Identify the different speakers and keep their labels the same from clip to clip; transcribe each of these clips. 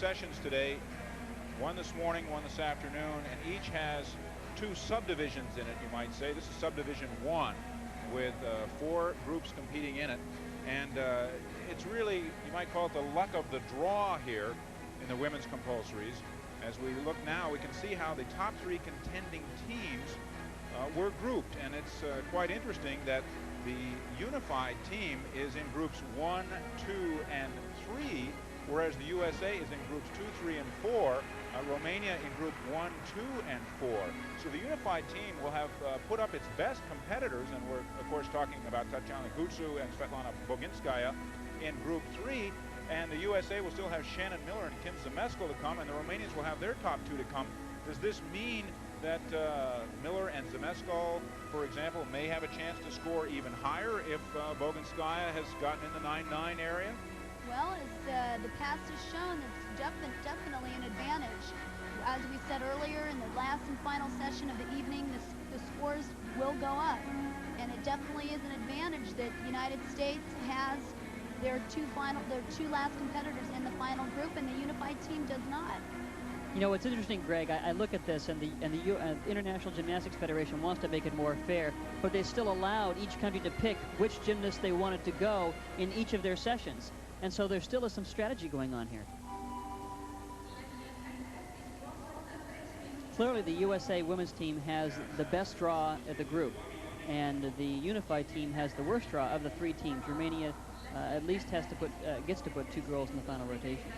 Speaker 1: sessions today, one this morning, one this afternoon, and each has 2 subdivisions in it, you might say. This is subdivision 1 with 4 groups competing in it. And it's really, you might call it the luck of the draw here in the women's compulsories. As we look now, we can see how the top 3 contending teams were grouped. And it's quite interesting that the unified team is in groups 1, 2, and 3, whereas the USA is in groups 2, 3, and 4. Romania in group 1, 2, and 4. So the unified team will have put up its best competitors, and we're of course talking about Tatiana Gutsu and Svetlana Boginskaya in group 3, and the USA will still have Shannon Miller and Kim Zamesko to come, and the Romanians will have their top 2 to come. Does this mean that Miller and Zamesko, for example, may have a chance to score even higher if Boginskaya has gotten in the 9-9 area?
Speaker 2: Well, as the past has shown, it's definitely an advantage. As we said earlier, in the last and final session of the evening, the scores will go up. And it definitely is an advantage that the United States has their two last competitors in the final group, and the unified team does not.
Speaker 3: You know, it's interesting, Greg. I look at this, and the International Gymnastics Federation wants to make it more fair, but they still allowed each country to pick which gymnast they wanted to go in each of their sessions. And so there still is some strategy going on here. Clearly, the USA women's team has the best draw at the group, and the unified team has the worst draw of the 3 teams. Romania at least has to gets to put 2 girls in the final rotation.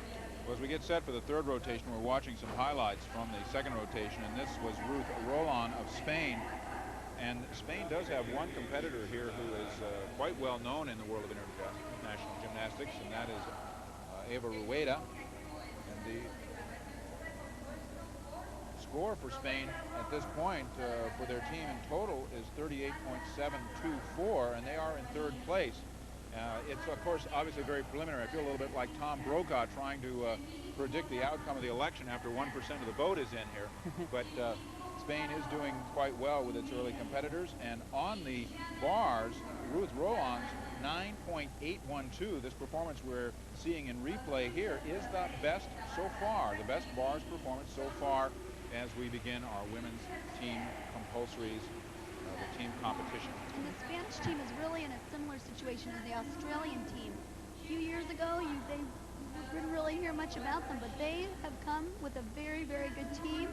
Speaker 1: Well, as we get set for the 3rd rotation, we're watching some highlights from the 2nd rotation, and this was Ruth Roland of Spain. And Spain does have one competitor here who is quite well known in the world of international gymnastics, and that is Eva Rueda. And the score for Spain at this point for their team in total is 38.724, and they are in 3rd place. It's, of course, obviously very preliminary. I feel a little bit like Tom Brokaw trying to predict the outcome of the election after 1% of the vote is in here. But Spain is doing quite well with its early competitors. And on the bars, Ruth Roland's 9.812, this performance we're seeing in replay here, is the best so far, the best bars performance so far as we begin our women's team compulsories, the team competition.
Speaker 2: And the Spanish team is really in a similar situation as the Australian team. A few years ago, they didn't really hear much about them, but they have come with a very, very good team,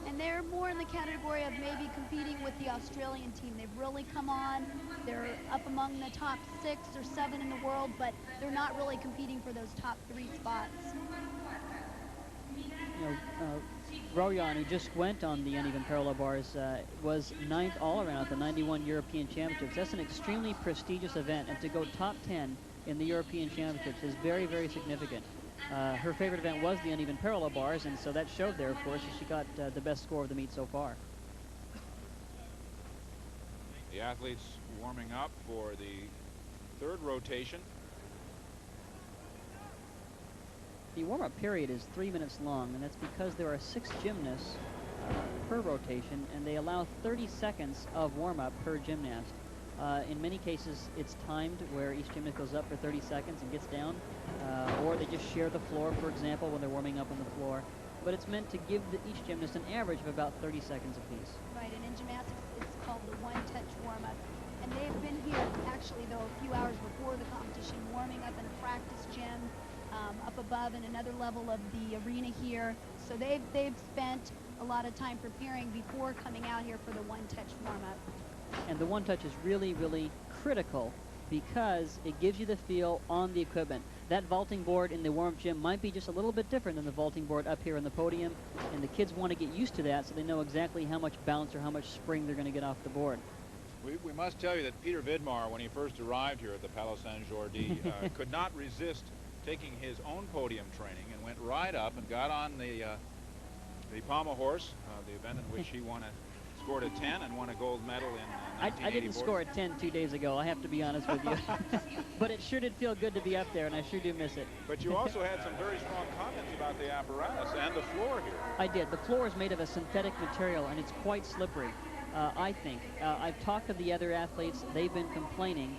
Speaker 2: and they're more in the category of maybe competing with the Australian team. They've really come on. They're up among the top 6 or 7 in the world, but they're not really competing for those top 3 spots.
Speaker 3: You know, Royan, who just went on the uneven parallel bars, was 9th all-around at the 91 European Championships. That's an extremely prestigious event, and to go top 10 in the European Championships is very, very significant. Her favorite event was the uneven parallel bars, and so that showed there, of course, that she got the best score of the meet so far.
Speaker 1: The athletes warming up for the 3rd rotation.
Speaker 3: The warm-up period is 3 minutes long, and that's because there are 6 gymnasts per rotation, and they allow 30 seconds of warm-up per gymnast. In many cases, it's timed where each gymnast goes up for 30 seconds and gets down, or they just share the floor, for example, when they're warming up on the floor. But it's meant to give each gymnast an average of about 30 seconds apiece.
Speaker 2: Right, and in gymnastics, it's called the one-touch warm-up. And they've been here, actually, though, a few hours before the competition, warming up in a practice gym up above in another level of the arena here. So they've spent a lot of time preparing before coming out here for the one-touch warm-up.
Speaker 3: And the one-touch is really, really critical because it gives you the feel on the equipment. That vaulting board in the warm-up gym might be just a little bit different than the vaulting board up here on the podium, and the kids want to get used to that so they know exactly how much bounce or how much spring they're going to get off the board.
Speaker 1: We must tell you that Peter Vidmar, when he first arrived here at the Palais Saint-Jordi, could not resist taking his own podium training and went right up and got on the pommel horse, the event in which he scored a 10 and won a gold medal in 1984.
Speaker 3: I didn't score a 10 2 days ago, I have to be honest with you. But it sure did feel good to be up there, and I sure do miss it.
Speaker 1: But you also had some very strong comments about the apparatus and the floor here.
Speaker 3: I did. The floor is made of a synthetic material, and it's quite slippery, I think. I've talked to the other athletes. They've been complaining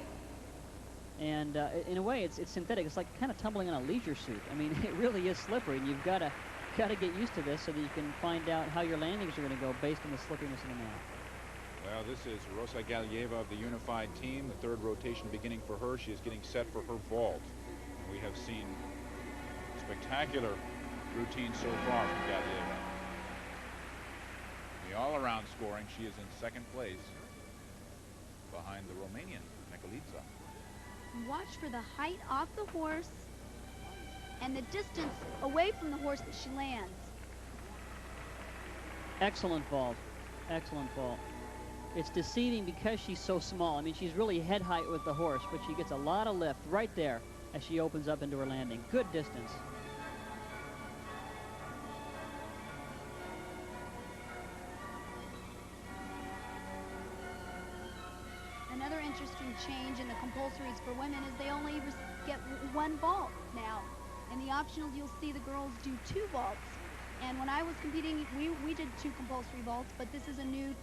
Speaker 3: And in a way, it's synthetic. It's like kind of tumbling in a leisure suit. I mean, it really is slippery, and you've got to get used to this so that you can find out how your landings are going to go based on the slipperiness of the mat.
Speaker 1: Well, this is Rosa Galieva of the unified team. The third rotation beginning for her. She is getting set for her vault. We have seen spectacular routine so far from Galieva. The all-around scoring, she is in second place behind the Romanian Nikolica.
Speaker 2: Watch for the height off the horse and the distance away from the horse that she lands.
Speaker 3: Excellent vault. Excellent vault. It's deceiving because she's so small. I mean, she's really head height with the horse, but she gets a lot of lift right there as she opens up into her landing. Good distance.
Speaker 2: Another interesting change in the compulsories for women is they only get one vault now. In the optionals, you'll see the girls do 2 vaults. And when I was competing, we did 2 compulsory vaults, but this is a new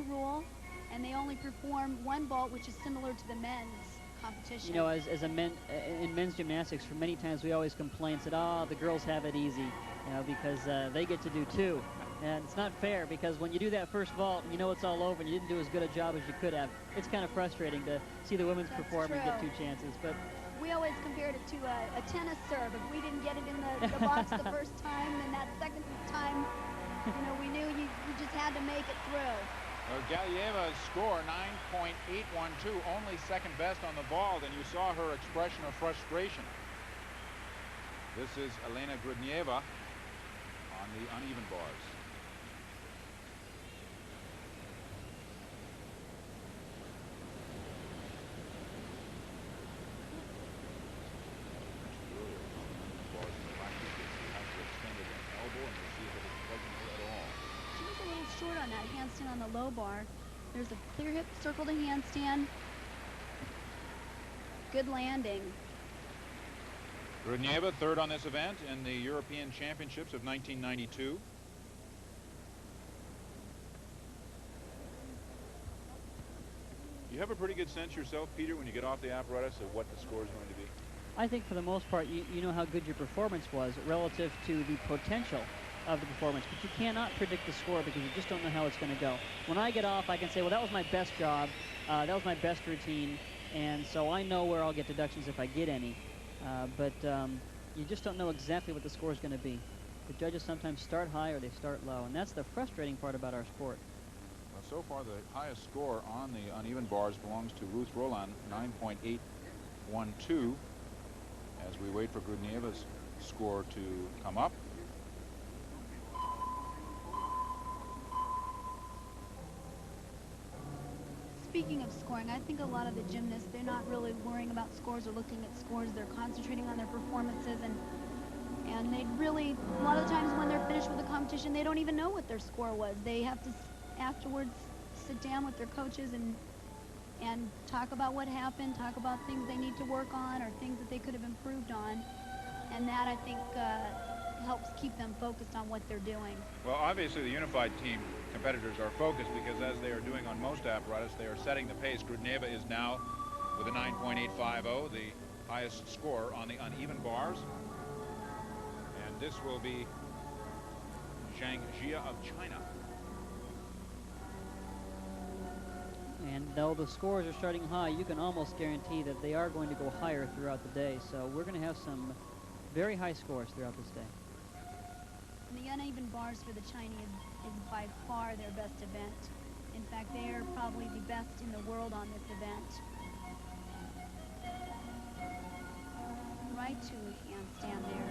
Speaker 2: rule, and they only perform 1 vault, which is similar to the men's competition.
Speaker 3: You know, as in men's gymnastics, for many times we always complain, said, oh, the girls have it easy, you know, because they get to do 2. And it's not fair, because when you do that first vault and you know it's all over and you didn't do as good a job as you could have, it's kind of frustrating to see the women's perform and get 2 chances. But
Speaker 2: we always compared it to a tennis serve. If we didn't get it in the box the first time, then that second time, you know, we knew you just had to make it through.
Speaker 1: Galieva's score, 9.812, only second best on the vault, and you saw her expression of frustration. This is Elena Grudnieva on the uneven bars.
Speaker 2: Short on that handstand on the low bar. There's a clear hip circle to handstand. Good landing.
Speaker 1: Grudnieva, third on this event in the European Championships of 1992. You have a pretty good sense yourself, Peter, when you get off the apparatus of what the score is going to be?
Speaker 3: I think for the most part, you know how good your performance was relative to the potential of the performance, but you cannot predict the score because you just don't know how it's going to go. When I get off, I can say, well, that was my best job, that was my best routine, and so I know where I'll get deductions if I get any. But you just don't know exactly what the score is going to be. The judges sometimes start high or they start low, and that's the frustrating part about our sport.
Speaker 1: Well, so far, the highest score on the uneven bars belongs to Ruth Roland, 9.812, as we wait for Grudnieva's score to come up.
Speaker 2: Speaking of scoring, I think a lot of the gymnasts, they're not really worrying about scores or looking at scores. They're concentrating on their performances, and they really, a lot of the times when they're finished with the competition, they don't even know what their score was. They have to afterwards sit down with their coaches and talk about what happened, talk about things they need to work on or things that they could have improved on, and that, I think, helps keep them focused on what they're doing.
Speaker 1: Well, obviously the unified team competitors are focused because, as they are doing on most apparatus, they are setting the pace. Grudnieva is now with a 9.850, the highest score on the uneven bars. And this will be Zhang Jia of China.
Speaker 3: And though the scores are starting high, you can almost guarantee that they are going to go higher throughout the day. So we're going to have some very high scores throughout this day.
Speaker 2: And the uneven bars for the Chinese is by far their best event. In fact, they are probably the best in the world on this event. Right to a handstand there.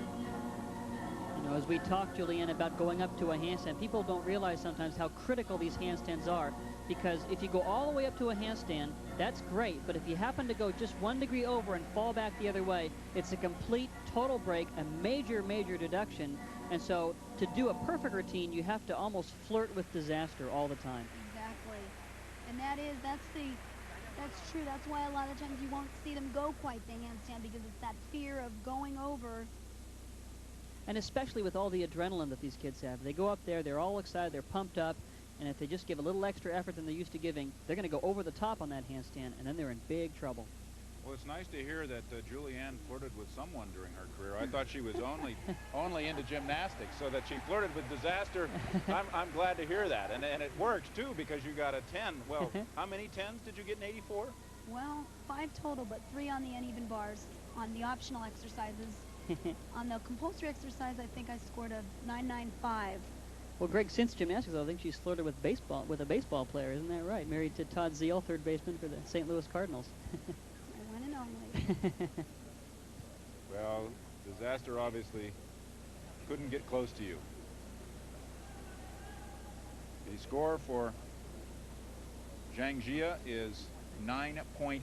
Speaker 3: You know, as we talk, Julianne, about going up to a handstand, people don't realize sometimes how critical these handstands are, because if you go all the way up to a handstand, that's great, but if you happen to go just 1 degree over and fall back the other way, it's a complete, total break, a major, major deduction. And so to do a perfect routine, you have to almost flirt with disaster all the time.
Speaker 2: Exactly. And that's true. That's why a lot of times you won't see them go quite the handstand, because it's that fear of going over.
Speaker 3: And especially with all the adrenaline that these kids have. They go up there, they're all excited, they're pumped up, and if they just give a little extra effort than they're used to giving, they're going to go over the top on that handstand, and then they're in big trouble.
Speaker 1: Well, it's nice to hear that Julianne flirted with someone during her career. I thought she was only into gymnastics, so that she flirted with disaster. I'm glad to hear that, and it works too, because you got a 10. Well, how many 10s did you get in 84?
Speaker 2: Well, 5 total, but 3 on the uneven bars on the optional exercises. On the compulsory exercise, I think I scored a 995.
Speaker 3: Well, Greg, since gymnastics, I think she's flirted with baseball, with a baseball player, isn't that right? Married to Todd Zeal, third baseman for the St. Louis Cardinals.
Speaker 2: One and only.
Speaker 1: Well, disaster obviously couldn't get close to you. The score for Zhang Jia is 9.8.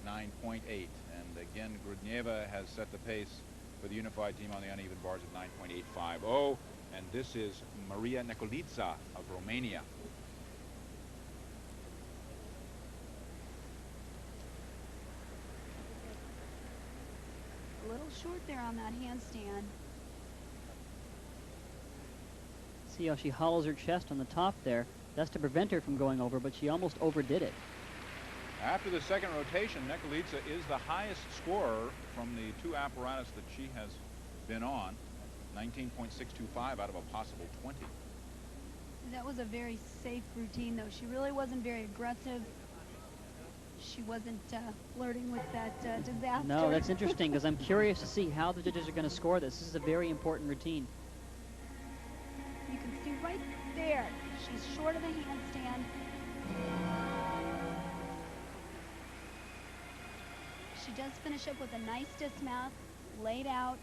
Speaker 1: 9.8. And again, Grudnieva has set the pace for the unified team on the uneven bars of 9.850. And this is Maria Nikolica of Romania.
Speaker 2: A little short there on that handstand.
Speaker 3: See how she hollows her chest on the top there. That's to prevent her from going over, but she almost overdid it.
Speaker 1: After the second rotation, Nikolica is the highest scorer from the 2 apparatus that she has been on. 19.625 out of a possible 20.
Speaker 2: That was a very safe routine, though. She really wasn't very aggressive. She wasn't flirting with that disaster.
Speaker 3: No, that's interesting, because I'm curious to see how the judges are going to score this. This is a very important routine.
Speaker 2: You can see right there, she's short of the handstand. She does finish up with a nice dismount, laid out,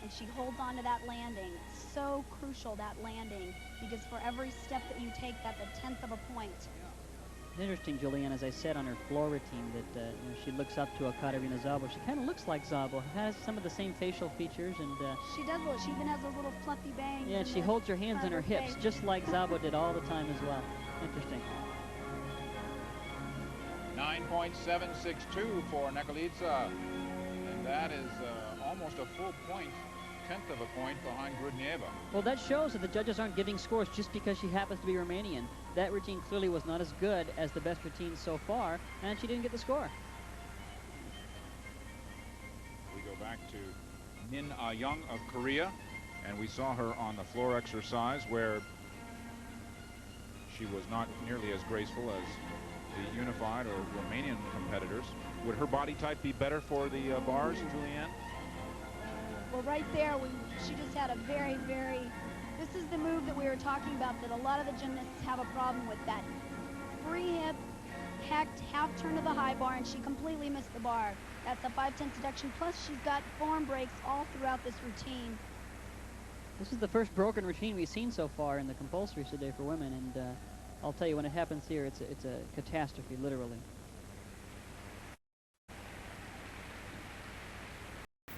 Speaker 2: and she holds on to that landing. So crucial, that landing, because for every step that you take, that's a 1/10 of a point.
Speaker 3: It's interesting, Julianne, as I said on her floor routine, that you know, she looks up to Katerina Szabo. She kind of looks like Szabo, has some of the same facial features, and
Speaker 2: she does look. She even has those little fluffy bangs.
Speaker 3: yeah, she holds her hands on her hips,
Speaker 2: face.
Speaker 3: just like Szabo did all the time as well. Interesting.
Speaker 1: 9.762 for Nikolica. And that is almost a full point, 1/10 of a point behind Grudnieva.
Speaker 3: Well, that shows that the judges aren't giving scores just because she happens to be Romanian. That routine clearly was not as good as the best routine so far, and she didn't get the score.
Speaker 1: We go back to Min Ah-young of Korea, and we saw her on the floor exercise where she was not nearly as graceful as the unified or Romanian competitors. Would her body type be better for the bars, Julianne?
Speaker 2: Well, right there, she just had a very, this is the move that we were talking about that a lot of the gymnasts have a problem with, that free hip, hacked half turn of the high bar, and she completely missed the bar. That's a 5/10 deduction, plus she's got form breaks all throughout this routine.
Speaker 3: This is the first broken routine we've seen so far in the compulsories today for women, and I'll tell you, when it happens here, it's a catastrophe, literally.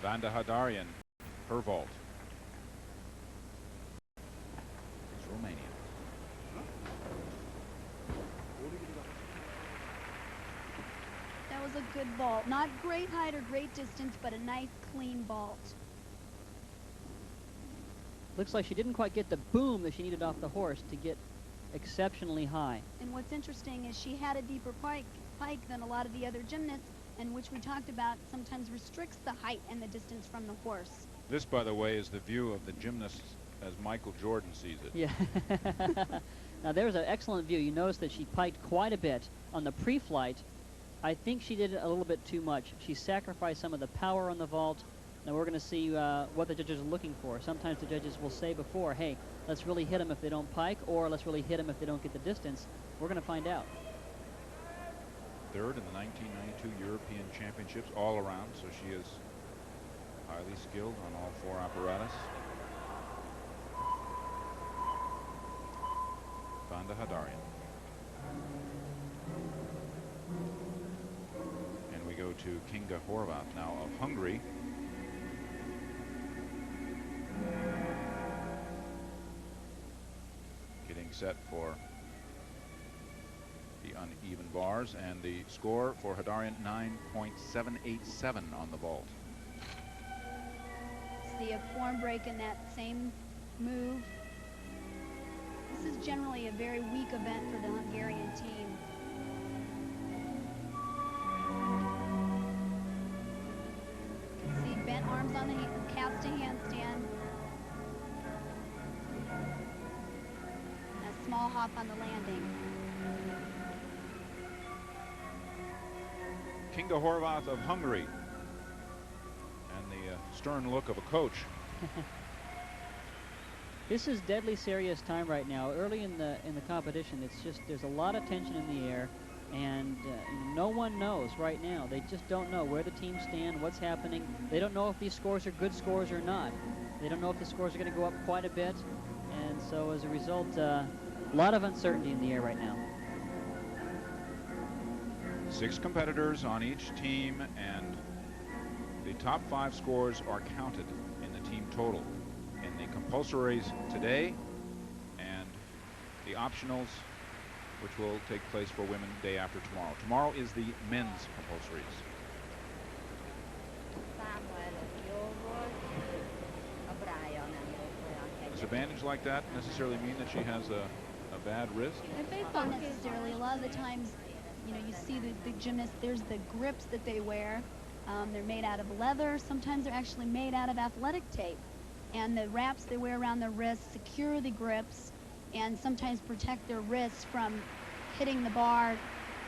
Speaker 1: Vanda Hadarian, her vault. It's Romania.
Speaker 2: That was a good vault. Not great height or great distance, but a nice, clean vault.
Speaker 3: Looks like she didn't quite get the boom that she needed off the horse to get exceptionally high.
Speaker 2: And what's interesting is she had a deeper pike than a lot of the other gymnasts, and which we talked about sometimes restricts the height and the distance from the horse.
Speaker 1: This, by the way, is the view of the gymnasts as Michael Jordan sees it.
Speaker 3: Yeah. Now there's an excellent view. You notice that she piked quite a bit on the pre-flight. I think she did it a little bit too much. She sacrificed some of the power on the vault. Now we're going to see what the judges are looking for. Sometimes the judges will say before, hey, let's really hit them if they don't pike, or let's really hit them if they don't get the distance. We're going to find out.
Speaker 1: Third in the 1992 European Championships all around, so she is highly skilled on all 4 apparatus. Vanda Hadarian. And we go to Kinga Horvath now of Hungary. Getting set for the uneven bars, and the score for Hadarian 9.787 on the vault.
Speaker 2: See a form break in that same move. This is generally a very weak event for the Hungarian team. You can see bent arms on the cast to handstand. A small hop on the landing.
Speaker 1: Kinga Horvath of Hungary. And the stern look of a coach.
Speaker 3: This is deadly serious time right now. Early in the competition, it's just there's a lot of tension in the air, and no one knows right now. They just don't know where the teams stand, what's happening. They don't know if these scores are good scores or not. They don't know if the scores are going to go up quite a bit, and so as a result, a lot of uncertainty in the air right now.
Speaker 1: 6 competitors on each team, and the top 5 scores are counted in the team total. In the compulsories today and the optionals, which will take place for women day after tomorrow. Tomorrow is the men's compulsories. Does a bandage like that necessarily mean that she has a bad wrist?
Speaker 2: Not necessarily. A lot of the times, you know, you see the gymnasts, there's the grips that they wear. They're made out of leather. Sometimes they're actually made out of athletic tape. And the wraps they wear around their wrists secure the grips and sometimes protect their wrists from hitting the bar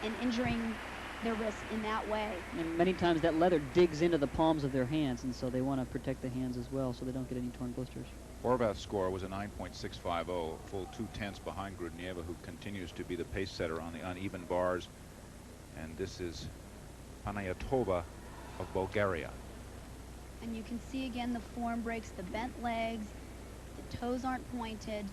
Speaker 2: and injuring their wrists in that way.
Speaker 3: And many times that leather digs into the palms of their hands, and so they want to protect the hands as well so they don't get any torn blisters.
Speaker 1: Horvath's score was a 9.650, full 2/10 behind Grudnieva, who continues to be the pace setter on the uneven bars. And this is Panayotova of Bulgaria.
Speaker 2: And you can see again the form breaks, the bent legs, the toes aren't pointed.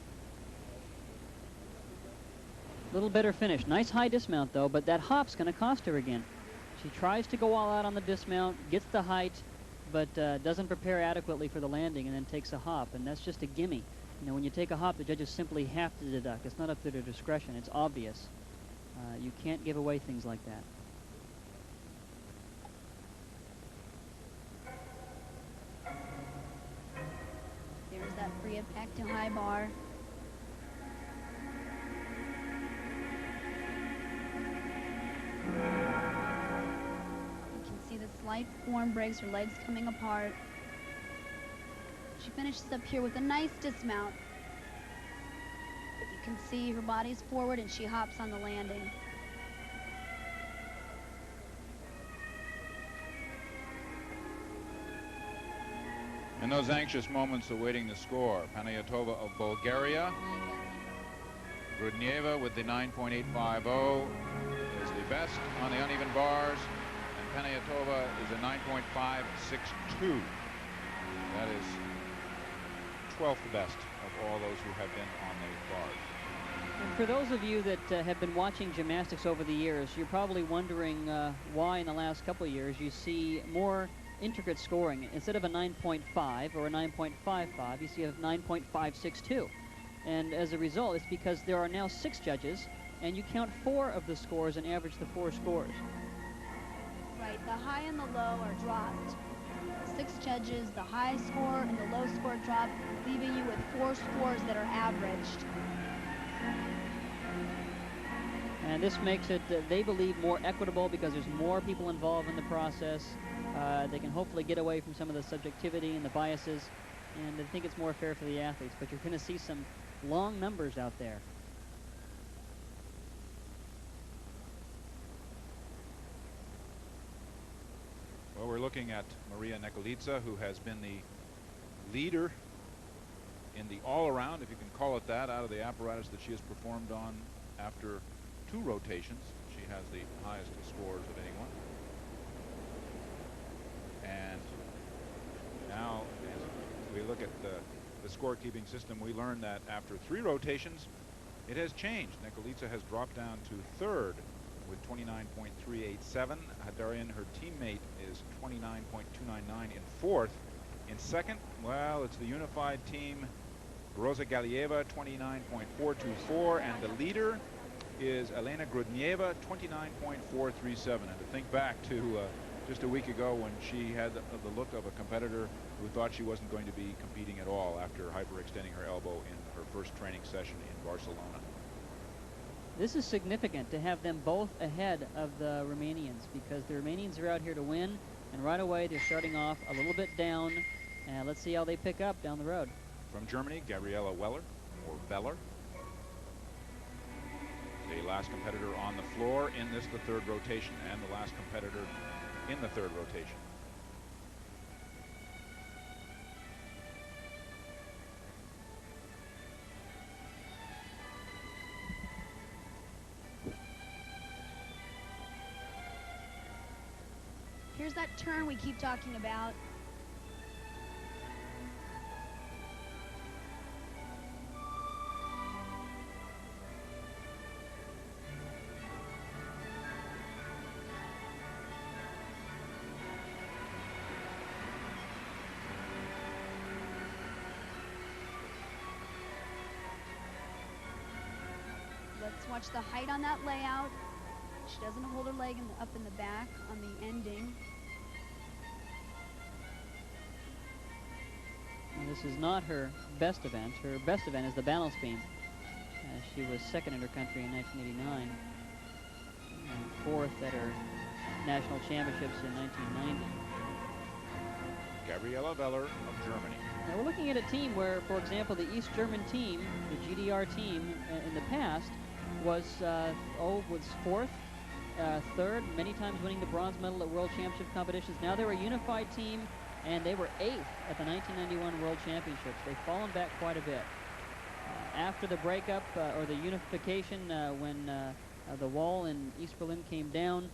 Speaker 3: Little better finish. Nice high dismount though, but that hop's going to cost her again. She tries to go all out on the dismount, gets the height, but doesn't prepare adequately for the landing and then takes a hop, and that's just a gimme. You know, when you take a hop, the judges simply have to deduct. It's not up to their discretion. It's obvious. You can't give away things like that.
Speaker 2: There's that free up back to high bar. You can see the slight form breaks, her legs coming apart. She finishes up here with a nice dismount. But you can see her body's forward and she hops on the landing.
Speaker 1: In those anxious moments awaiting the score, Panayotova of Bulgaria. Grudnieva with the 9.850 is the best on the uneven bars, and Panayotova is a 9.562. That is 12th best of all those who have been on the bars.
Speaker 3: And for those of you that have been watching gymnastics over the years, you're probably wondering why in the last couple of years you see more intricate scoring. Instead of a 9.5 or a 9.55, you see a 9.562. And as a result, it's because there are now 6 judges, and you count 4 of the scores and average the 4 scores.
Speaker 2: Right, the high and the low are dropped. 6 judges, the high score and the low score drop, leaving you with 4 scores that are averaged.
Speaker 3: And this makes it, they believe, more equitable because there's more people involved in the process. They can hopefully get away from some of the subjectivity and the biases, and I think it's more fair for the athletes. But you're going to see some long numbers out there.
Speaker 1: Well, we're looking at Maria Nekolica, who has been the leader in the all-around, if you can call it that, out of the apparatus that she has performed on after 2 rotations. She has the highest scores of anyone. And now, as we look at the scorekeeping system, we learn that after 3 rotations, it has changed. Nekolica has dropped down to 3rd with 29.387. Hadarian, her teammate, is 29.299 in 4th. In 2nd, well, it's the unified team, Rosa Galieva, 29.424, and the leader is Elena Grudnieva, 29.437. And to think back to just a week ago when she had the look of a competitor who thought she wasn't going to be competing at all after hyperextending her elbow in her first training session in Barcelona.
Speaker 3: This is significant to have them both ahead of the Romanians, because the Romanians are out here to win, and right away they're starting off a little bit down. And let's see how they pick up down the road.
Speaker 1: From Germany, Gabriela Weller, or Veller. The last competitor on the floor in this, the third rotation, and the last competitor in the third rotation.
Speaker 2: Here's that turn we keep talking about. Let's watch the height on that layout. She doesn't hold her leg up in the back on the ending.
Speaker 3: And this is not her best event. Her best event is the balance beam. She was second in her country in 1989 and fourth at her national championships in 1990.
Speaker 1: Gabriela Weller of Germany.
Speaker 3: Now we're looking at a team where, for example, the East German team, the GDR team, in the past was fourth, third, many times winning the bronze medal at World Championship competitions. Now they're a unified team, and they were 8th at the 1991 World Championships. They've fallen back quite a bit. After the breakup, or the unification, when the wall in East Berlin came down,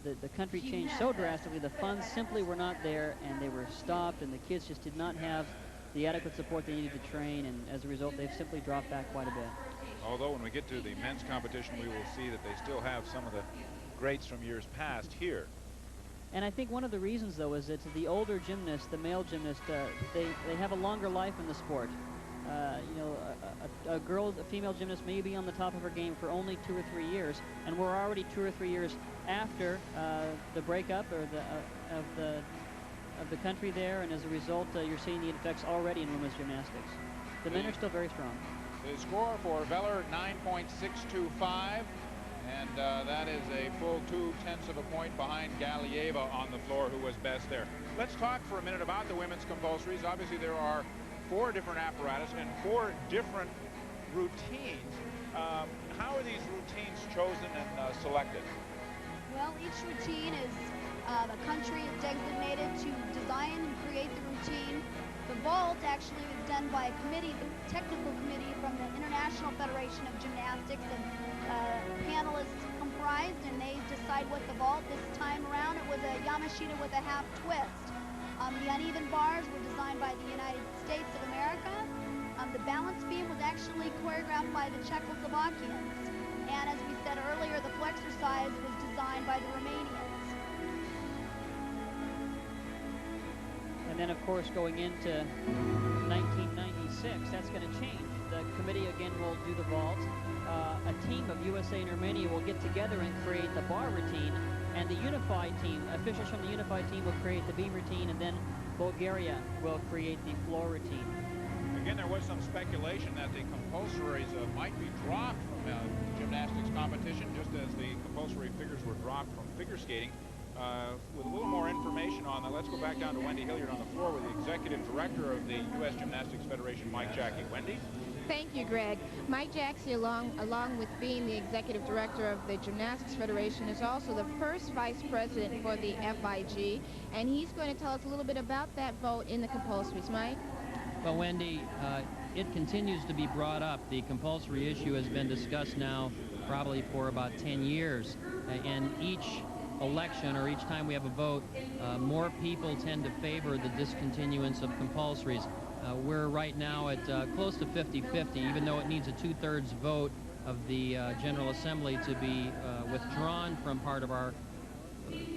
Speaker 3: the country changed so drastically. The funds simply were not there, and they were stopped, and the kids just did not have the adequate support they needed to train, and as a result, they've simply dropped back quite a bit.
Speaker 1: Although when we get to the men's competition, we will see that they still have some of the greats from years past here.
Speaker 3: And I think one of the reasons, though, is that the older gymnasts, the male gymnasts, they have a longer life in the sport. You know, a female gymnast may be on the top of her game for only 2 or 3 years, and we're already 2 or 3 years after the breakup or of the country there, and as a result, you're seeing the effects already in women's gymnastics. The men are still very strong.
Speaker 1: The score for Veller, 9.625, and that is a full 0.2 of a point behind Galieva on the floor, who was best there. Let's talk for a minute about the women's compulsories. Obviously, there are 4 different apparatus and 4 different routines. How are these routines chosen and selected?
Speaker 2: Well, each routine is, the country is designated to design and create the routine. The vault actually was done by a committee, the technical committee from the International Federation of Gymnastics, and panelists comprised, and they decide what the vault. This time around, it was a Yamashita with a half twist. The uneven bars were designed by the United States of America. The balance beam was actually choreographed by the Czechoslovakians. And as we said earlier, the flexercise was designed by the Romanians.
Speaker 3: And then, of course, going into 1996, that's going to change. The committee, again, will do the vault. A team of USA and Romania will get together and create the bar routine, and the unified team, officials from the unified team, will create the beam routine, and then Bulgaria will create the floor routine.
Speaker 1: Again, there was some speculation that the compulsories might be dropped from gymnastics competition, just as the compulsory figures were dropped from figure skating. With a little more information on that, let's go back down to Wendy Hilliard on the floor with the Executive Director of the U.S. Gymnastics Federation, Mike Jackie. Wendy?
Speaker 4: Thank you, Greg. Mike Jackie, along with being the Executive Director of the Gymnastics Federation, is also the first Vice President for the FIG, and he's going to tell us a little bit about that vote in the compulsories. Mike?
Speaker 5: Well, Wendy, it continues to be brought up. The compulsory issue has been discussed now probably for about 10 years, and each election, or each time we have a vote, more people tend to favor the discontinuance of compulsories. We're right now at close to 50-50, even though it needs a 2/3 vote of the General Assembly to be withdrawn from part of our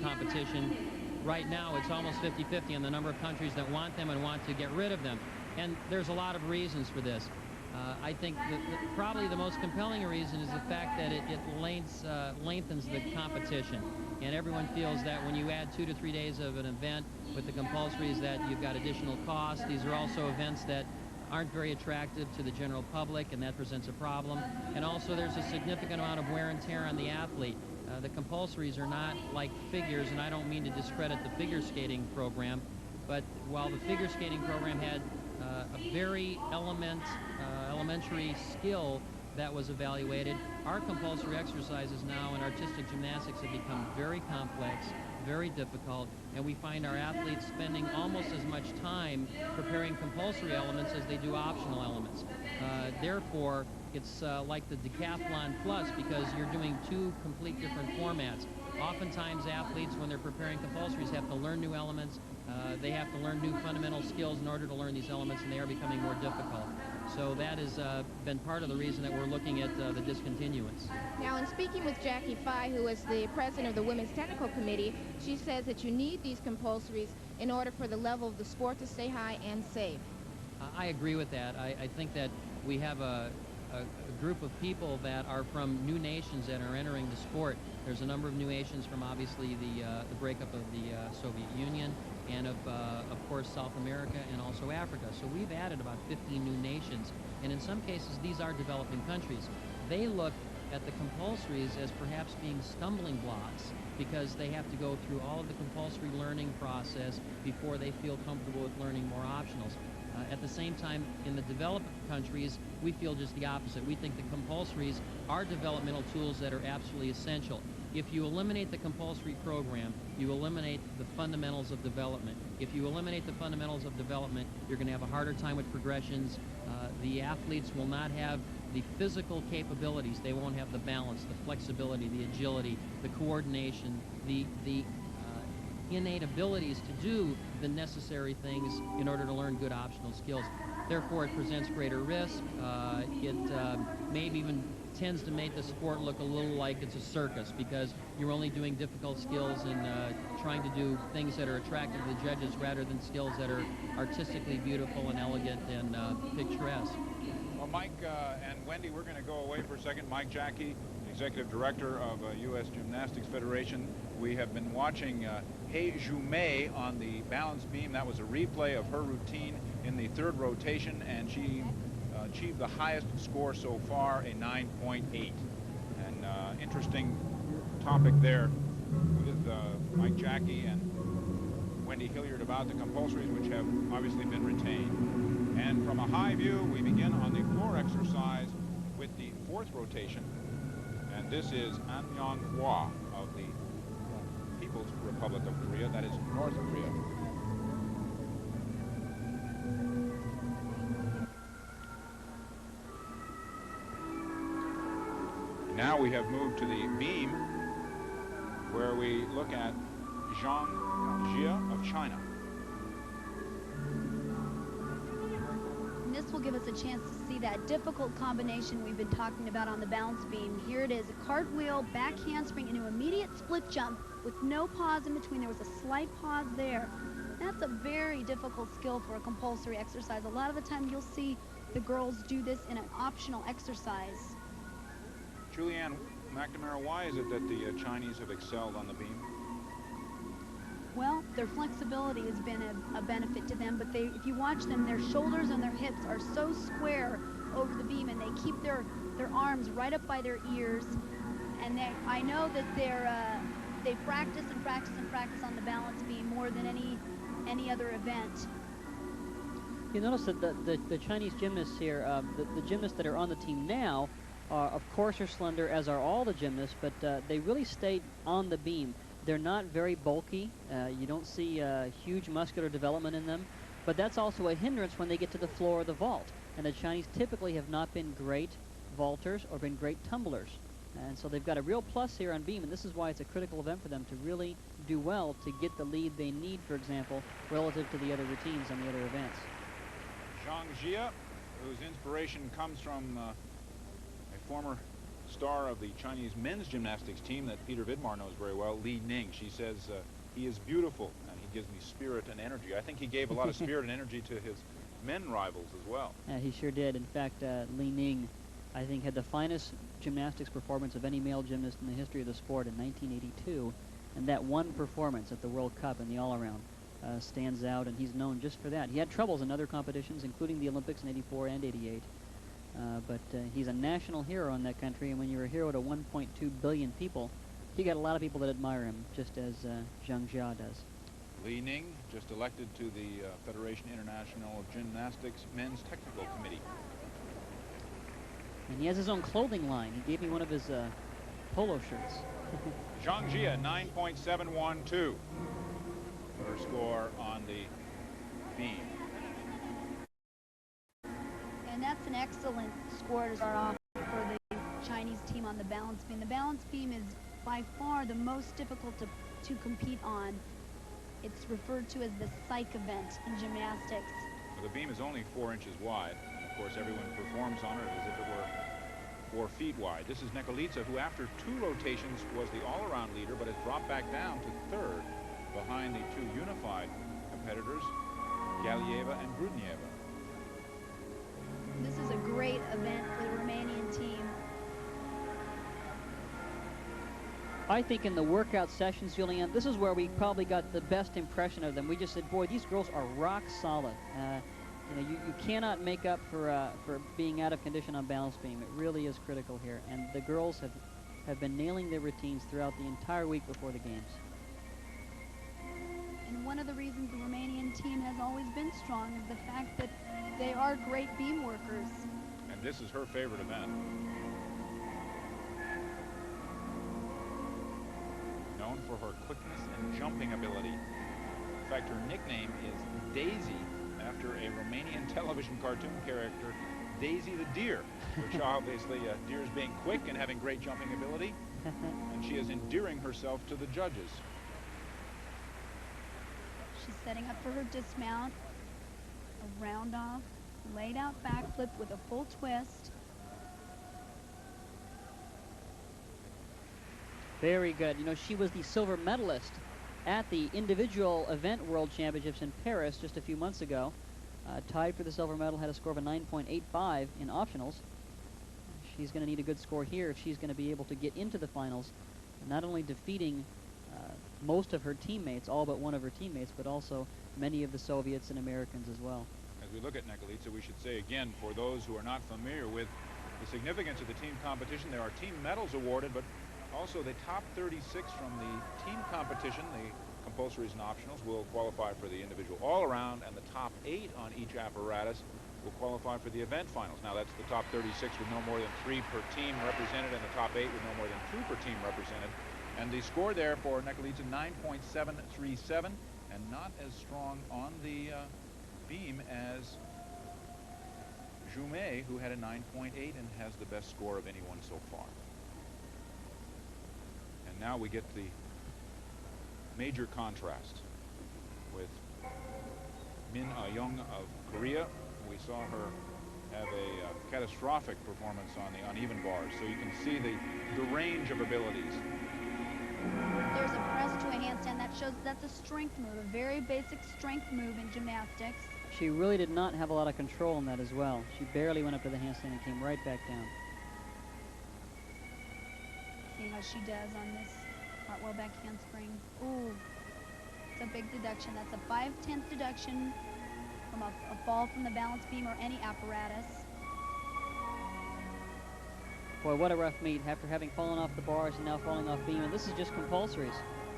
Speaker 5: competition. Right now, it's almost 50-50 on the number of countries that want them and want to get rid of them. And there's a lot of reasons for this. I think probably the most compelling reason is the fact that it lengthens the competition. And everyone feels that when you add 2 to 3 days of an event with the compulsories, that you've got additional costs. These are also events that aren't very attractive to the general public, and that presents a problem. And also there's a significant amount of wear and tear on the athlete. The compulsories are not like figures, and I don't mean to discredit the figure skating program, but while the figure skating program had a very elementary skill that was evaluated, our compulsory exercises now in artistic gymnastics have become very complex, very difficult, and we find our athletes spending almost as much time preparing compulsory elements as they do optional elements. Therefore, it's like the decathlon plus, because you're doing two complete different formats. Oftentimes athletes, when they're preparing compulsories, have to learn new elements. They have to learn new fundamental skills in order to learn these elements, and they are becoming more difficult. So that has been part of the reason that we're looking at the discontinuance.
Speaker 4: Now, in speaking with Jackie Fye, who is the president of the Women's Technical Committee, she says that you need these compulsories in order for the level of the sport to stay high and safe.
Speaker 5: I agree with that. I think that we have a group of people that are from new nations that are entering the sport. There's a number of new nations from obviously the breakup of the Soviet Union, and of course South America and also Africa. So we've added about 15 new nations, and in some cases these are developing countries. They look at the compulsories as perhaps being stumbling blocks, because they have to go through all of the compulsory learning process before they feel comfortable with learning more optionals. At the same time, in the developed countries, we feel just the opposite. We think the compulsories are developmental tools that are absolutely essential. If you eliminate the compulsory program, you eliminate the fundamentals of development. If you eliminate the fundamentals of development, you're going to have a harder time with progressions. The athletes will not have the physical capabilities. They won't have the balance, the flexibility, the agility, the coordination, the innate abilities to do the necessary things in order to learn good optional skills. Therefore, it presents greater risk. It maybe even tends to make the sport look a little like it's a circus, because you're only doing difficult skills and trying to do things that are attractive to the judges rather than skills that are artistically beautiful and elegant and picturesque.
Speaker 1: Well, Mike and Wendy, we're going to go away for a second. Mike Jackie, Executive Director of U.S. Gymnastics Federation. We have been watching Hei Zhu-mei on the balance beam. That was a replay of her routine in the third rotation, and she achieved the highest score so far, a 9.8. And interesting topic there with Mike Jackie and Wendy Hilliard about the compulsories, which have obviously been retained. And from a high view, we begin on the floor exercise with the fourth rotation. And this is An Myung-hwa of the People's Republic of Korea, that is North Korea. Now we have moved to the beam, where we look at Zhang Jia of China.
Speaker 2: And this will give us a chance to see that difficult combination we've been talking about on the balance beam. Here it is, a cartwheel, back handspring into immediate split jump with no pause in between. There was a slight pause there. That's a very difficult skill for a compulsory exercise. A lot of the time you'll see the girls do this in an optional exercise.
Speaker 1: Julianne McNamara, why is it that the Chinese have excelled on the beam?
Speaker 2: Well, their flexibility has been a benefit to them, but if you watch them, their shoulders and their hips are so square over the beam, and they keep their arms right up by their ears. And I know that they practice and practice and practice on the balance beam more than any other event.
Speaker 3: You notice that the Chinese gymnasts here, the gymnasts that are on the team now, of course are slender, as are all the gymnasts, but they really stayed on the beam. They're not very bulky. You don't see huge muscular development in them, but that's also a hindrance when they get to the floor of the vault. And the Chinese typically have not been great vaulters or been great tumblers. And so they've got a real plus here on beam, and this is why it's a critical event for them to really do well to get the lead they need, for example, relative to the other routines on the other events.
Speaker 1: Zhang Jia, whose inspiration comes from a former star of the Chinese men's gymnastics team that Peter Vidmar knows very well, Li Ning. She says he is beautiful and he gives me spirit and energy. I think he gave a lot of spirit and energy to his men rivals as well.
Speaker 3: He sure did. In fact, Li Ning, I think, had the finest gymnastics performance of any male gymnast in the history of the sport in 1982, and that one performance at the World Cup in the all-around stands out, and he's known just for that. He had troubles in other competitions, including the Olympics in '84 and '88. But he's a national hero in that country, and when you're a hero to 1.2 billion people, you got a lot of people that admire him, just as Zhang Jia does.
Speaker 1: Li Ning, just elected to the Federation International of Gymnastics Men's Technical Committee.
Speaker 3: And he has his own clothing line. He gave me one of his polo shirts.
Speaker 1: Zhang Jia, 9.712. Her score on the beam.
Speaker 2: And that's an excellent score to start off for the Chinese team on the balance beam. The balance beam is by far the most difficult to compete on. It's referred to as the psych event in gymnastics.
Speaker 1: Well, the beam is only 4 inches wide, and of course everyone performs on it as if it were 4 feet wide. This is Nekolica, who after 2 rotations was the all-around leader, but has dropped back down to 3rd behind the 2 unified competitors, Galieva and Grudnieva.
Speaker 2: This is a great event for the Romanian team.
Speaker 3: I think in the workout sessions, Julianne, this is where we probably got the best impression of them. We just said, boy, these girls are rock solid. You know, you cannot make up for being out of condition on balance beam. It really is critical here. And the girls have been nailing their routines throughout the entire week before the games.
Speaker 2: And one of the reasons the Romanian team has always been strong is the fact that they are great beam workers.
Speaker 1: And this is her favorite event. Known for her quickness and jumping ability. In fact, her nickname is Daisy, after a Romanian television cartoon character, Daisy the Deer, which obviously deer is being quick and having great jumping ability, and she is endearing herself to the judges.
Speaker 2: She's setting up for her dismount, a round off, laid out backflip with a full twist.
Speaker 3: Very good. You know, she was the silver medalist at the individual event world championships in Paris just a few months ago. Tied for the silver medal, had a score of a 9.85 in optionals. She's going to need a good score here if she's going to be able to get into the finals, not only defeating most of her teammates, all but one of her teammates, but also many of the Soviets and Americans as well.
Speaker 1: As we look at Nekolica, we should say again, for those who are not familiar with the significance of the team competition, there are team medals awarded, but also the top 36 from the team competition, the compulsories and optionals, will qualify for the individual all-around, and the top 8 on each apparatus will qualify for the event finals. Now that's the top 36 with no more than 3 per team represented, and the top 8 with no more than 2 per team represented. And the score there for Nekolica, 9.737, and not as strong on the beam as Jumet, who had a 9.8 and has the best score of anyone so far. And now we get the major contrast with Min Ah-young of Korea. We saw her have a catastrophic performance on the uneven bars, so you can see the range of abilities.
Speaker 2: There's a press to a handstand that shows that's a strength move, a very basic strength move in gymnastics.
Speaker 3: She really did not have a lot of control in that as well. She barely went up to the handstand and came right back down.
Speaker 2: See how she does on this cartwheel back handspring. Ooh, it's a big deduction. That's a 5/10 deduction from a fall from the balance beam or any apparatus.
Speaker 3: Boy, what a rough meet after having fallen off the bars and now falling off beam. And this is just compulsories.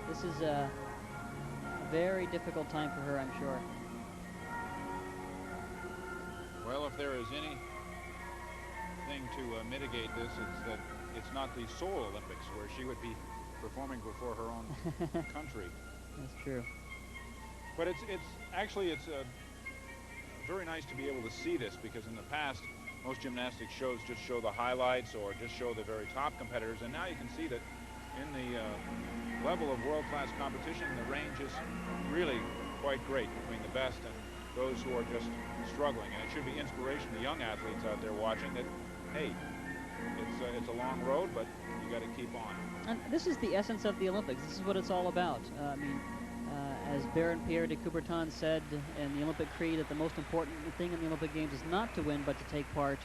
Speaker 3: This is a very difficult time for her, I'm sure.
Speaker 1: Well, if there is anything to mitigate this, it's that it's not the Seoul Olympics where she would be performing before her own country.
Speaker 3: That's true.
Speaker 1: But it's very nice to be able to see this, because in the past most gymnastics shows just show the highlights or just show the very top competitors, and now you can see that in the level of world-class competition, the range is really quite great between the best and those who are just struggling. And it should be inspiration to young athletes out there watching that, hey, it's a long road, but you got to keep on.
Speaker 3: And this is the essence of the Olympics. This is what it's all about. I mean, as Baron Pierre de Coubertin said in the Olympic Creed, that the most important thing in the Olympic Games is not to win, but to take part.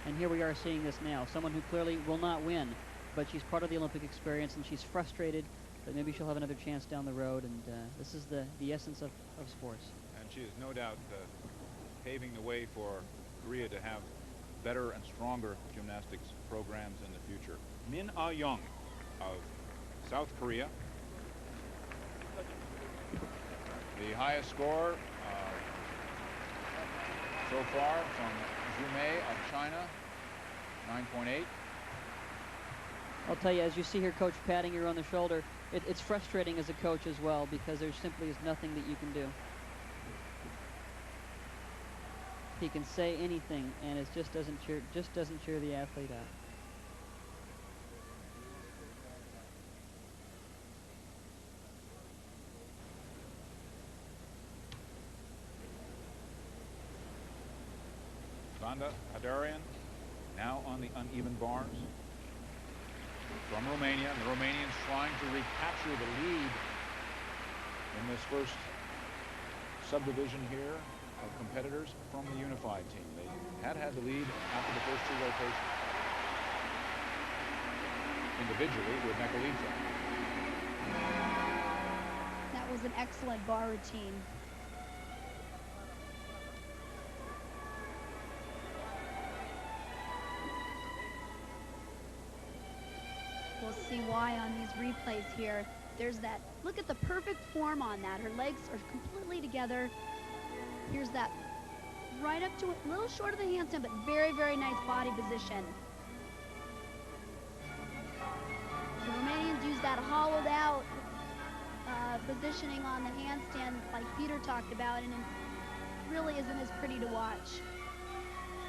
Speaker 3: And here we are seeing this now. Someone who clearly will not win, but she's part of the Olympic experience, and she's frustrated but maybe she'll have another chance down the road, and this is the essence of sports.
Speaker 1: And she is no doubt paving the way for Korea to have better and stronger gymnastics programs in the future. Min Ah-young of South Korea. The highest score so far from Zhu Mei of China, 9.8.
Speaker 3: I'll tell you, as you see here, Coach patting her on the shoulder, it's frustrating as a coach as well, because there simply is nothing that you can do. He can say anything, and it just doesn't cheer the athlete up.
Speaker 1: Vanda Hadarian now on the uneven bars from Romania, and the Romanians trying to recapture the lead in this first subdivision here of competitors from the unified team. They had the lead after the first 2 rotations individually with Nekalica.
Speaker 2: That was an excellent bar routine. We'll see why on these replays here. There's that, look at the perfect form on that. Her legs are completely together. Here's that right up to a little short of the handstand, but very, very nice body position. The Romanians use that hollowed out positioning on the handstand like Peter talked about, and it really isn't as pretty to watch.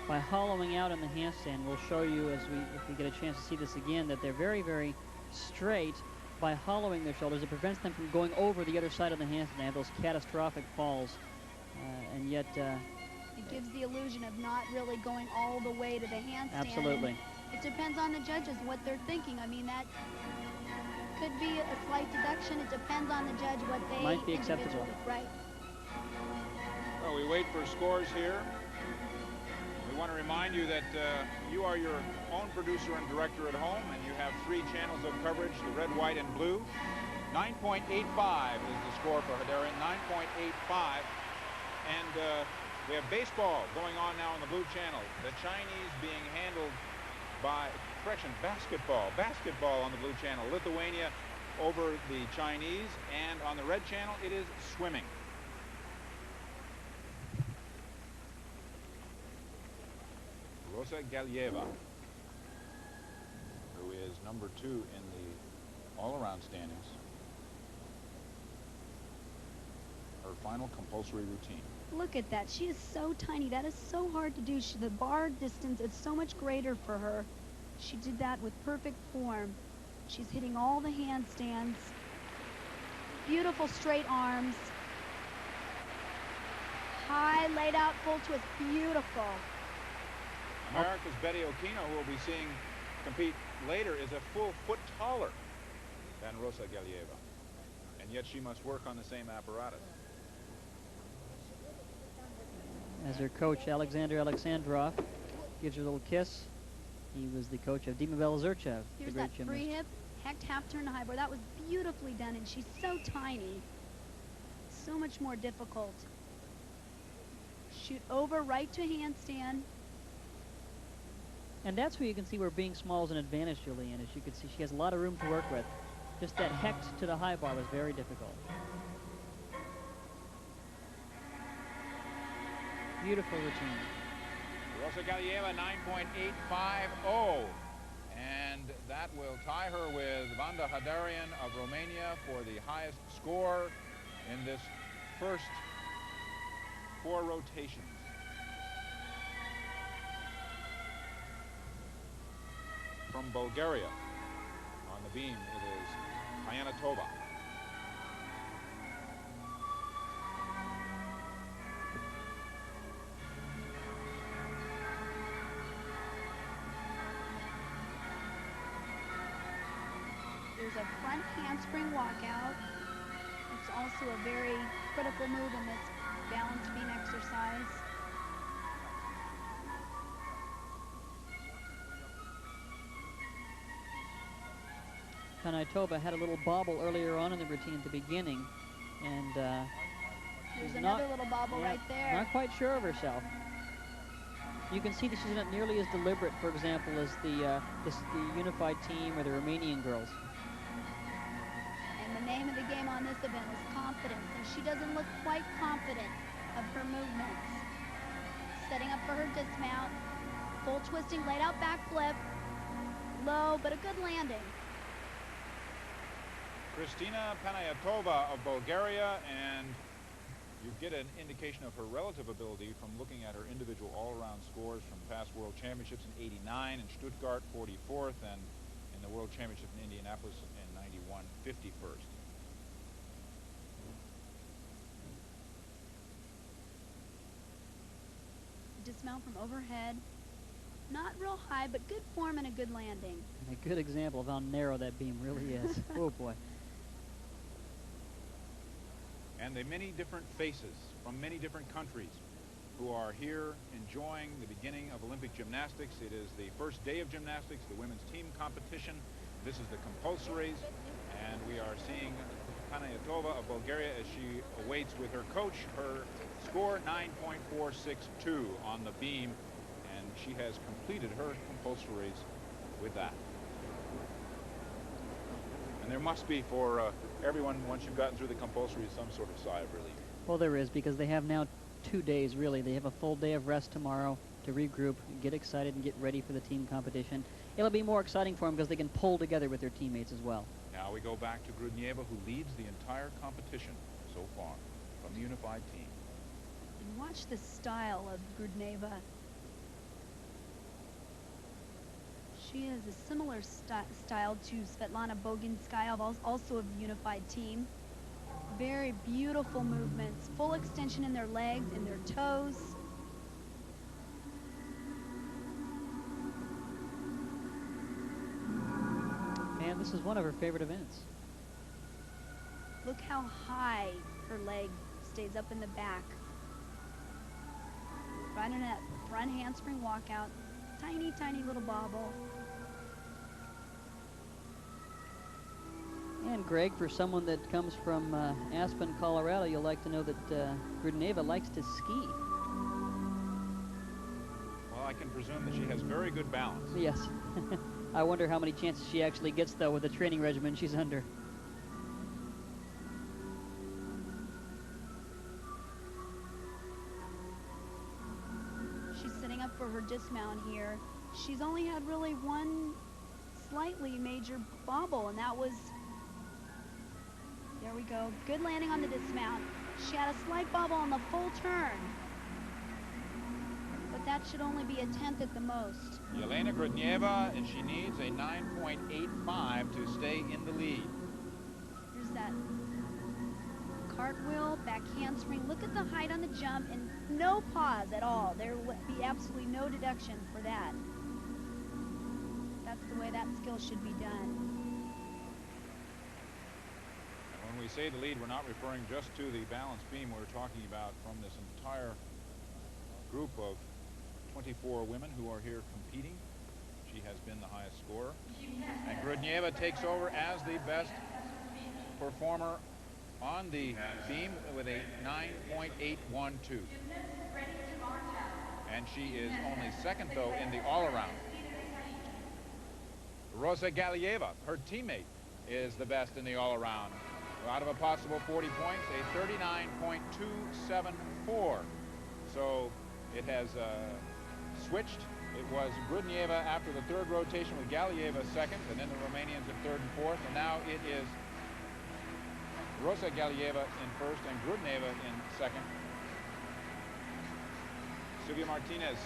Speaker 3: By hollowing out in the handstand, we'll show you if we get a chance to see this again, that they're very, very straight. By hollowing their shoulders, it prevents them from going over the other side of the handstand. They have those catastrophic falls, and yet
Speaker 2: it gives the illusion of not really going all the way to the handstand.
Speaker 3: Absolutely.
Speaker 2: It depends on the judges what they're thinking. I mean, that could be a slight deduction. It depends on the judge what they
Speaker 3: might be acceptable.
Speaker 2: Right.
Speaker 1: Well, we wait for scores here. We want to remind you that you are your own producer and director at home, and you have 3 channels of coverage, the red, white, and blue. 9.85 is the score for Hadarian, 9.85. And we have baseball going on now on the blue channel. The Chinese being handled by, basketball on the blue channel. Lithuania over the Chinese, and on the red channel it is swimming. Rosa Galieva, who is number 2 in the all-around standings. Her final compulsory routine.
Speaker 2: Look at that. She is so tiny. That is so hard to do. The bar distance is so much greater for her. She did that with perfect form. She's hitting all the handstands. Beautiful straight arms. High laid out full twist. Beautiful.
Speaker 1: America's Betty Okino, who we'll be seeing compete later, is a full foot taller than Rosa Galieva. And yet she must work on the same apparatus.
Speaker 3: As her coach, Alexander Alexandrov, gives her a little kiss. He was the coach of Dima Belozerchev, the
Speaker 2: Here's
Speaker 3: great
Speaker 2: that
Speaker 3: gymnast.
Speaker 2: free hip, hecked half turn to high bar. That was beautifully done, and she's so tiny. So much more difficult. Shoot over right to handstand.
Speaker 3: And that's where you can see where being small is an advantage, Julian. As you can see, she has a lot of room to work with. Just that hecht to the high bar was very difficult. Beautiful routine.
Speaker 1: Rosa Galieva, 9.850. And that will tie her with Vanda Hadarian of Romania for the highest score in this first 4 rotations. From Bulgaria, on the beam, it is Ayanatova.
Speaker 2: There's a front handspring walkout. It's also a very critical move in this balance beam exercise.
Speaker 3: Panayotova had a little bobble earlier on in the routine at the beginning, and
Speaker 2: There's
Speaker 3: she's
Speaker 2: another little bobble right there.
Speaker 3: not quite sure of herself. You can see that she's not nearly as deliberate, for example, as the unified team or the Romanian girls.
Speaker 2: And the name of the game on this event is confidence, and she doesn't look quite confident of her movements. Setting up for her dismount, full twisting, laid out back flip, low, but a good landing.
Speaker 1: Kristina Panayotova of Bulgaria, and you get an indication of her relative ability from looking at her individual all-around scores from past World Championships in '89 in Stuttgart, 44th, and in the World Championship in Indianapolis in '91, 51st.
Speaker 2: Dismount from overhead. Not real high, but good form and a good landing.
Speaker 3: And a good example of how narrow that beam really is. Oh, boy.
Speaker 1: And the many different faces from many different countries who are here enjoying the beginning of Olympic gymnastics. It is the first day of gymnastics, the women's team competition. This is the compulsories, and we are seeing Panayotova of Bulgaria as she awaits with her coach her score 9.462 on the beam, and she has completed her compulsories with that. And there must be for everyone, once you've gotten through the compulsory, some sort of sigh of relief.
Speaker 3: Well, there is, because they have now 2 days, really. They have a full day of rest tomorrow to regroup, get excited, and get ready for the team competition. It'll be more exciting for them because they can pull together with their teammates as well.
Speaker 1: Now we go back to Grudnieva, who leads the entire competition so far from the unified team.
Speaker 2: And watch the style of Grudnieva. She has a similar style to Svetlana Boginskaya, also of the unified team. Very beautiful movements, full extension in their legs, in their toes.
Speaker 3: And this is one of her favorite events.
Speaker 2: Look how high her leg stays up in the back. Right in that front handspring walkout. Tiny, tiny little bobble.
Speaker 3: And Greg, for someone that comes from Aspen, Colorado, you'll like to know that Grudnieva likes to ski.
Speaker 1: Well, I can presume that she has very good balance.
Speaker 3: Yes. I wonder how many chances she actually gets, though, with the training regimen she's under.
Speaker 2: She's setting up for her dismount here. She's only had really one slightly major bobble, and that was... There we go. Good landing on the dismount. She had a slight bobble on the full turn. But that should only be a 10th at the most.
Speaker 1: Yelena Grudnieva, and she needs a 9.85 to stay in the lead.
Speaker 2: Here's that cartwheel, back handspring. Look at the height on the jump, and no pause at all. There would be absolutely no deduction for that. That's the way that skill should be done.
Speaker 1: When we say the lead, we're not referring just to the balance beam. We're talking about from this entire group of 24 women who are here competing. She has been the highest scorer. And Grudnieva takes over as the best performer on the beam with a 9.812. And she is only second, though, in the all-around. Rosa Galieva, her teammate, is the best in the all-around. Out of a possible 40 points, a 39.274. So it has switched. It was Grudnieva after the third rotation with Galieva second, and then the Romanians in third and fourth. And now it is Rosa Galieva in first and Grudnieva in second. Silvia Martinez,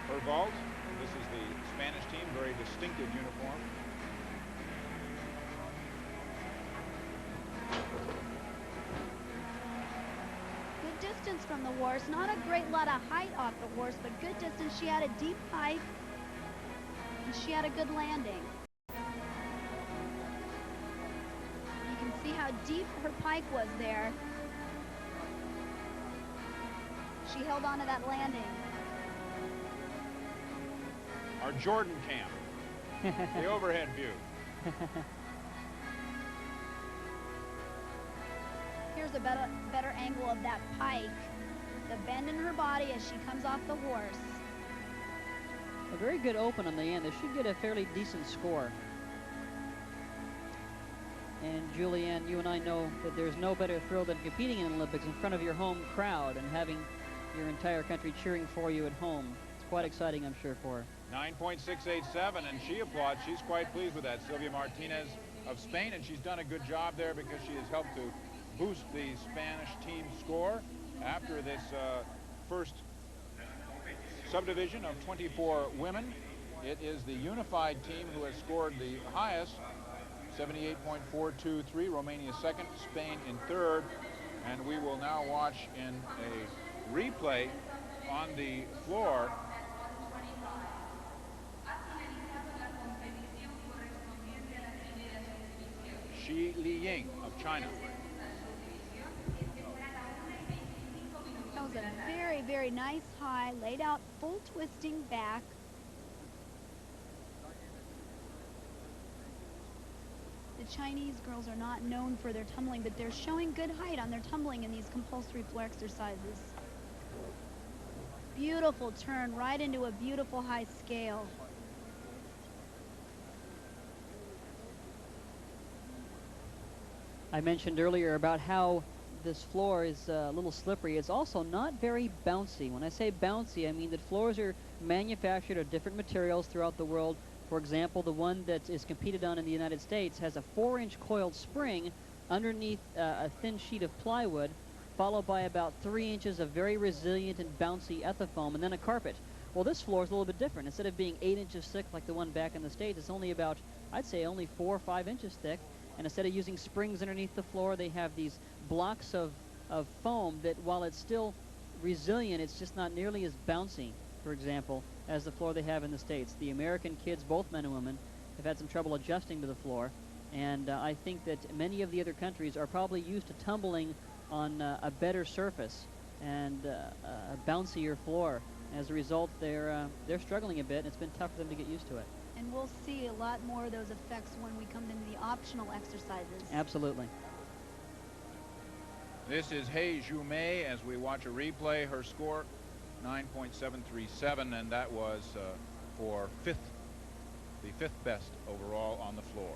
Speaker 1: her vault. This is the Spanish team, very distinctive uniform.
Speaker 2: Good distance from the horse. Not a great lot of height off the horse, but good distance. She had a deep pike, and she had a good landing. You can see how deep her pike was there. She held on to that landing.
Speaker 1: Our Jordan camp. The overhead view.
Speaker 2: Here's a better angle of that pike. The bend in her body as she comes off the horse.
Speaker 3: A very good open on the end. They should get a fairly decent score. And Julianne, you and I know that there's no better thrill than competing in the Olympics in front of your home crowd and having your entire country cheering for you at home. It's quite exciting, I'm sure, for her.
Speaker 1: 9.687, and she applauds. She's quite pleased with that. Silvia Martinez of Spain, and she's done a good job there because she has helped to boost the Spanish team score after this first subdivision of 24 women. It is the unified team who has scored the highest, 78.423, Romania second, Spain in third, and we will now watch in a replay on the floor Shi Liying of China.
Speaker 2: That was a very, very nice high, laid out full twisting back. The Chinese girls are not known for their tumbling, but they're showing good height on their tumbling in these compulsory floor exercises. Beautiful turn right into a beautiful high scale.
Speaker 3: I mentioned earlier about how this floor is a little slippery. It's also not very bouncy. When I say bouncy, I mean that floors are manufactured of different materials throughout the world. For example, the one that is competed on in the United States has a 4-inch coiled spring underneath a thin sheet of plywood, followed by about 3 inches of very resilient and bouncy ethafoam, and then a carpet. Well, this floor is a little bit different. Instead of being 8 inches thick like the one back in the States, it's only about, I'd say, only 4 or 5 inches thick. And instead of using springs underneath the floor, they have these blocks of foam that, while it's still resilient, it's just not nearly as bouncy, for example, as the floor they have in the States. The American kids, both men and women, have had some trouble adjusting to the floor. And I think that many of the other countries are probably used to tumbling on a better surface and a bouncier floor. As a result, they're struggling a bit, and it's been tough for them to get used to it.
Speaker 2: And we'll see a lot more of those effects when we come into the optional exercises.
Speaker 3: Absolutely.
Speaker 1: This is Hei Zhumei as we watch a replay. Her score, 9.737, and that was for the fifth best overall on the floor.